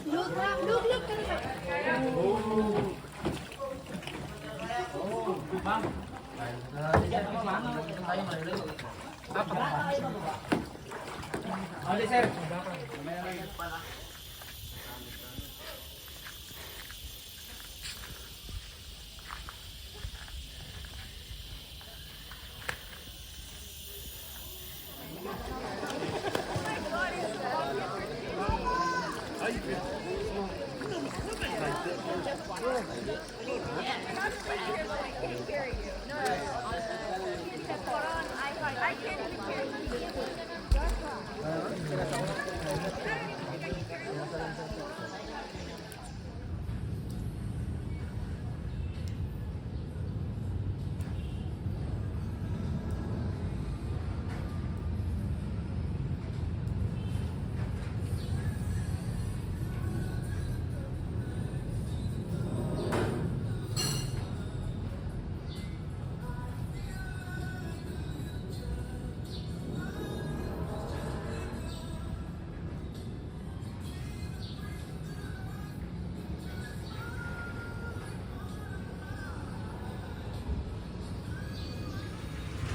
Lug-lug ka na. Ma'am. Ano sir?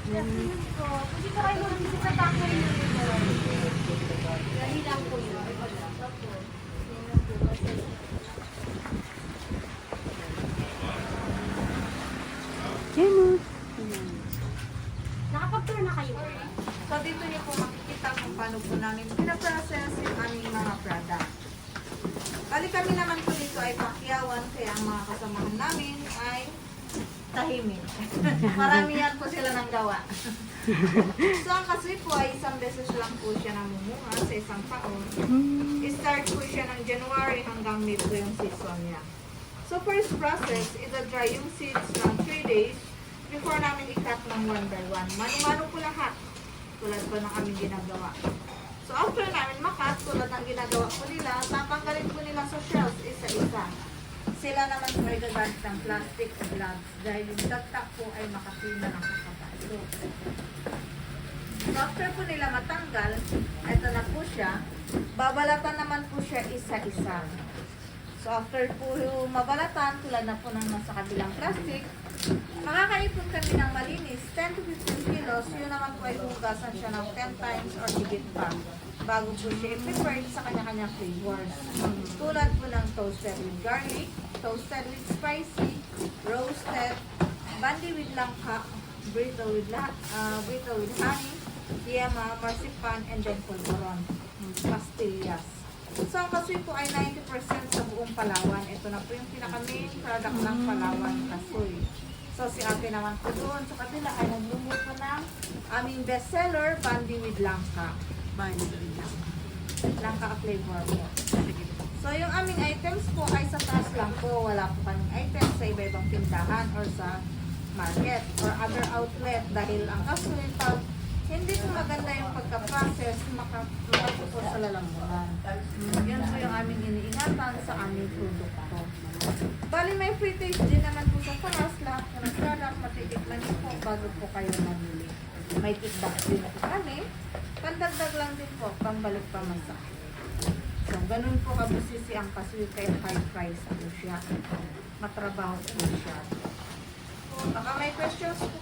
Pwede ko kayo mag-visit sa background nyo. Dali lang po yun. Nakapag-tour na kayo? So dito niyo po makikita kung paano po namin pinaprocess yung aming mga product. Bali kami naman po dito ay pakyawan, kaya ang mga kasamahan namin ay tahimik. Maramihan po sila ng gawa. So ang kaswi po ay isang beses lang po siya namumunga sa isang taon. Start po siya ng January hanggang May po yung season niya. So first process, ida-dry yung seeds ng 3 days before namin i-cut ng 1 by 1. Mano-mano po lahat, tulad po ng aming ginagawa. So after namin makat, tulad ng ginagawa po nila, tatanggalin po nila sa shells isa-isa. Sila naman po ay gagamit ng plastic gloves dahil yung dagta po ay makapina ng kakapalo. So after po nila matanggal, ito na po siya, babalatan naman po siya isa-isa. So after po mabalatan, tulad na po ng nasa kabilang plastic, makakaipon kami ng malinis, 10 to 15 kilos, yun naman po ay hugasan siya ng 10 times or higit pa bago po siya i-prepare sa kanya-kanya flavors. Tulad po ng toasted with garlic, toasted with spicy, roasted, bandi with langka, brittle with honey, yema, marzipan, and then pulveron, pastillas. So ang kasoy po ay 90% sa buong Palawan. Ito na po yung pinaka-main product ng Palawan kasoy. So si ate naman po doon sa kabila ay naglumit po ng aming bestseller, bandi with langka. Langka flavor po. So yung aming items po ay sa taas lang po. Wala po kaming items sa iba-ibang tindahan or sa market or other outlet dahil ang kasoy pag hindi po maganda yung pagka-process, makapupos sa lalamunan. Yan po yung aming iniingatan sa aming produkto. Bali may free taste din naman po sa taas. Lahat po ng product, matitikman niyo po bago po kayo mamili. May tikbak din po kami. Pandagdag lang din po, pambalik pamasahe. So, ganun po kabusisi ang kasoy, kaya high price po siya. Matrabaho po siya. Baka may questions po